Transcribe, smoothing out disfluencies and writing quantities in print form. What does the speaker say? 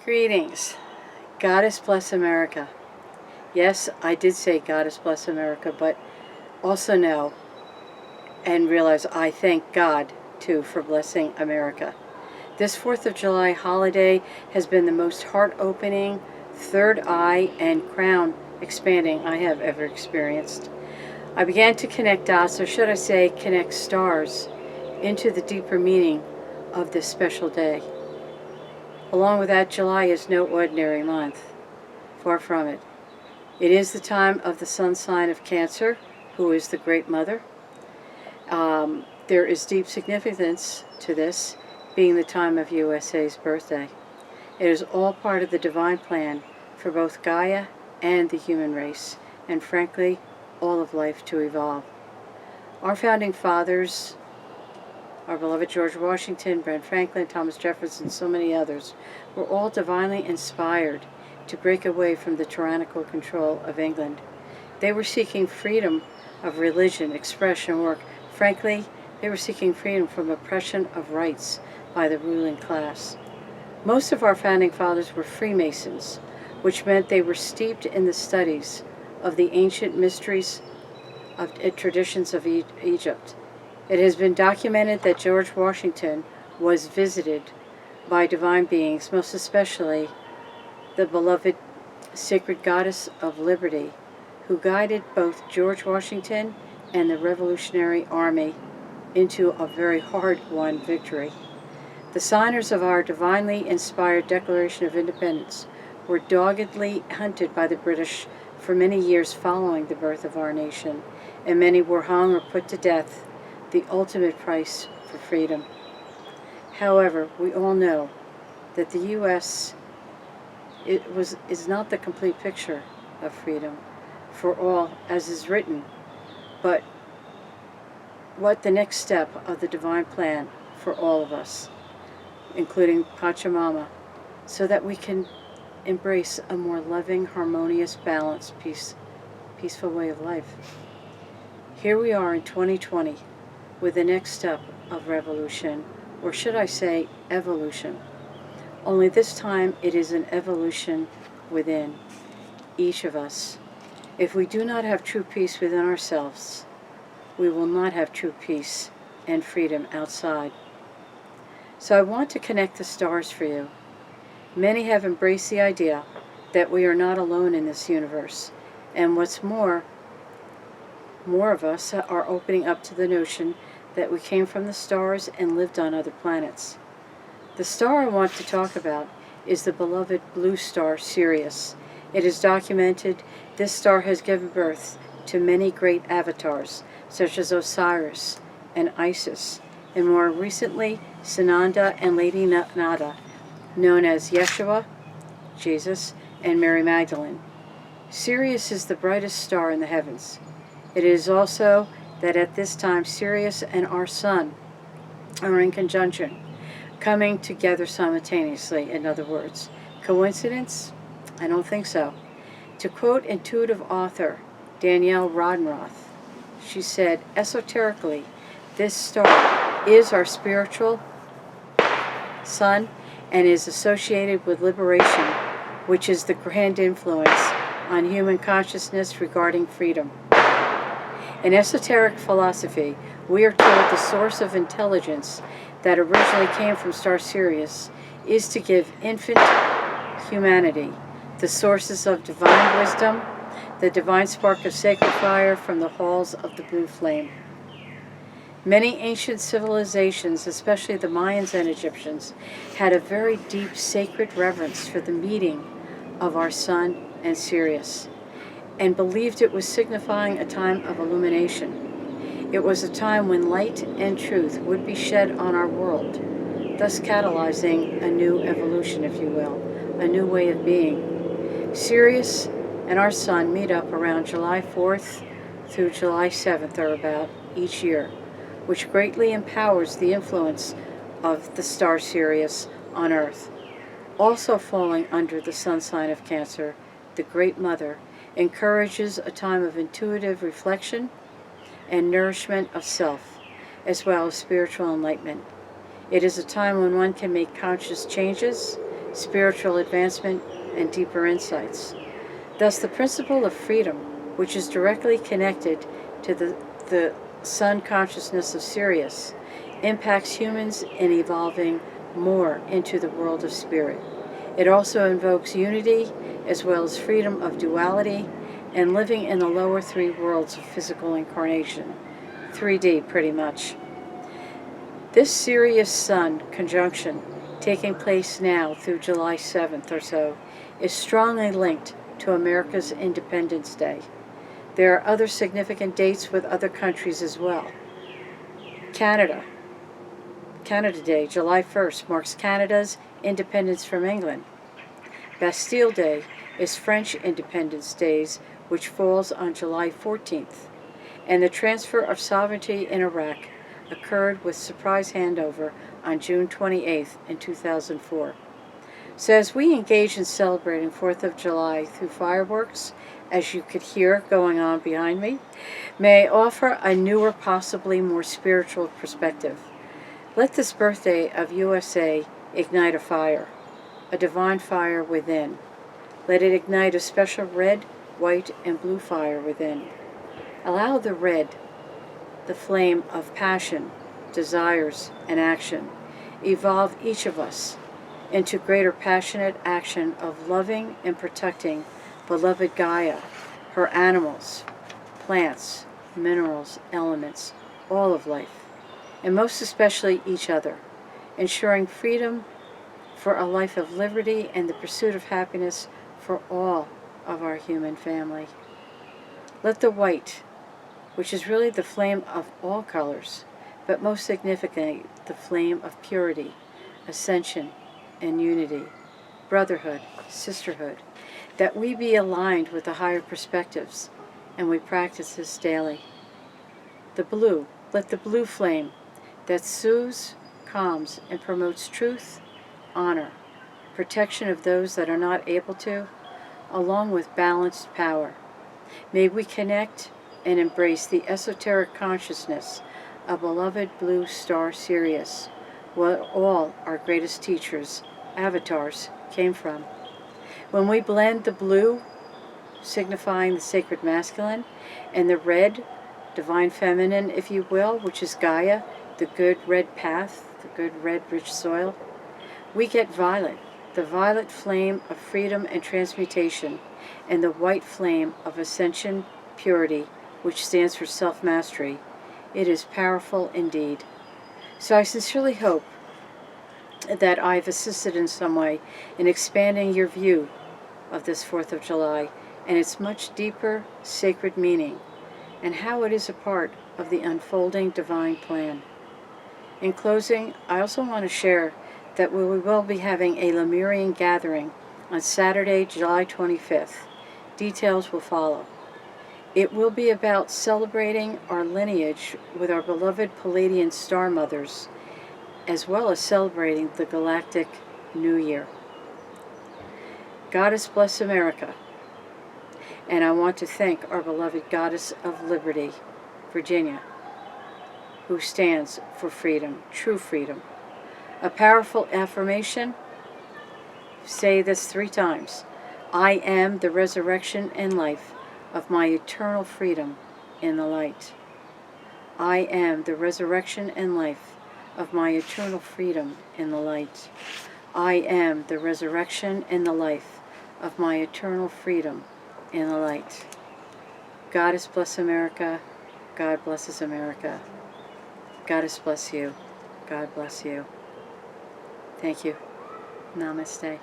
Greetings. Goddess bless America. Yes, I did say Goddess bless America, but also know and realize I thank God, too, for blessing America. This 4th of July holiday has been the most heart-opening, third eye and crown expanding I have ever experienced. I began to connect dots, or should I say connect stars, into the deeper meaning of this special day. Along with that, July is no ordinary month. Far from it. It is the time of the sun sign of Cancer, who is the Great Mother. There is deep significance to this, being the time of USA's birthday. It is all part of the divine plan for both Gaia and the human race, and frankly, all of life to evolve. Our founding fathers, our beloved George Washington, Ben Franklin, Thomas Jefferson, and so many others, were all divinely inspired to break away from the tyrannical control of England. They were seeking freedom of religion, expression, work. Frankly, they were seeking freedom from oppression of rights by the ruling class. Most of our founding fathers were Freemasons, which meant they were steeped in the studies of the ancient mysteries of traditions of Egypt. It has been documented that George Washington was visited by divine beings, most especially the beloved sacred goddess of liberty, who guided both George Washington and the Revolutionary Army into a very hard-won victory. The signers of our divinely inspired Declaration of Independence were doggedly hunted by the British for many years following the birth of our nation, and many were hung or put to death, the ultimate price for freedom. However, we all know that the U.S. is not the complete picture of freedom for all, as is written, but what the next step of the divine plan for all of us, including Pachamama, so that we can embrace a more loving, harmonious, balanced, peaceful way of life. Here we are in 2020 with the next step of revolution, or should I say evolution. Only this time it is an evolution within each of us. If we do not have true peace within ourselves, we will not have true peace and freedom outside. So I want to connect the stars for you. Many have embraced the idea that we are not alone in this universe, and what's more of us are opening up to the notion that we came from the stars and lived on other planets. The star I want to talk about is the beloved blue star Sirius. It is documented this star has given birth to many great avatars, such as Osiris and Isis, and more recently Sananda and Lady Nada, known as Yeshua, Jesus, and Mary Magdalene. Sirius is the brightest star in the heavens. It is also that at this time Sirius and our sun are in conjunction, coming together simultaneously, in other words. Coincidence? I don't think so. To quote intuitive author Danielle Rodenroth, she said, esoterically, this star is our spiritual sun and is associated with liberation, which is the grand influence on human consciousness regarding freedom. In esoteric philosophy, we are told the source of intelligence that originally came from star Sirius is to give infant humanity the sources of divine wisdom, the divine spark of sacred fire from the halls of the blue flame. Many ancient civilizations, especially the Mayans and Egyptians, had a very deep sacred reverence for the meeting of our sun and Sirius, and believed it was signifying a time of illumination. It was a time when light and truth would be shed on our world, thus catalyzing a new evolution, if you will, a new way of being. Sirius and our sun meet up around July 4th through July 7th or about each year, which greatly empowers the influence of the star Sirius on Earth. Also falling under the sun sign of Cancer, the Great Mother encourages a time of intuitive reflection and nourishment of self, as well as spiritual enlightenment. It is a time when one can make conscious changes, spiritual advancement, and deeper insights. Thus, the principle of freedom, which is directly connected to the sun consciousness of Sirius, impacts humans in evolving more into the world of spirit. It also invokes unity as well as freedom of duality and living in the lower three worlds of physical incarnation, 3D pretty much. This Sirius Sun conjunction, taking place now through July 7th or so, is strongly linked to America's Independence Day. There are other significant dates with other countries as well. Canada Day, July 1st, marks Canada's independence from England. Bastille Day is French Independence Days, which falls on July 14th. And the transfer of sovereignty in Iraq occurred with surprise handover on June 28th in 2004. So as we engage in celebrating 4th of July through fireworks, as you could hear going on behind me, may I offer a newer, possibly more spiritual perspective. Let this birthday of USA ignite a fire, a divine fire within. Let it ignite a special red, white, and blue fire within. Allow the red, the flame of passion, desires, and action, evolve each of us into greater passionate action of loving and protecting beloved Gaia, her animals, plants, minerals, elements, all of life, and most especially each other, ensuring freedom for a life of liberty and the pursuit of happiness for all of our human family. Let the white, which is really the flame of all colors, but most significantly the flame of purity, ascension, and unity, brotherhood, sisterhood, that we be aligned with the higher perspectives, and we practice this daily. The blue, let the blue flame that soothes, calms, and promotes truth, honor, protection of those that are not able to, along with balanced power. May we connect and embrace the esoteric consciousness of beloved blue star Sirius, where all our greatest teachers, avatars, came from. When we blend the blue, signifying the sacred masculine, and the red, divine feminine, if you will, which is Gaia, the good red path, the good red rich soil, we get violet, the violet flame of freedom and transmutation, and the white flame of ascension, purity, which stands for self-mastery. It is powerful indeed. So I sincerely hope that I've assisted in some way in expanding your view of this 4th of July and its much deeper sacred meaning, and how it is a part of the unfolding divine plan. In closing, I also want to share that we will be having a Lemurian gathering on Saturday, July 25th. Details will follow. It will be about celebrating our lineage with our beloved Palladian star mothers, as well as celebrating the Galactic New Year. Goddess bless America. And I want to thank our beloved Goddess of Liberty, Virginia, who stands for freedom, true freedom. A powerful affirmation. Say this 3 times. I am the resurrection and life of my eternal freedom in the light. I am the resurrection and life of my eternal freedom in the light. I am the resurrection and the life of my eternal freedom in the light. Goddess bless America. God blesses America. Goddess bless you. God bless you. Thank you. Namaste.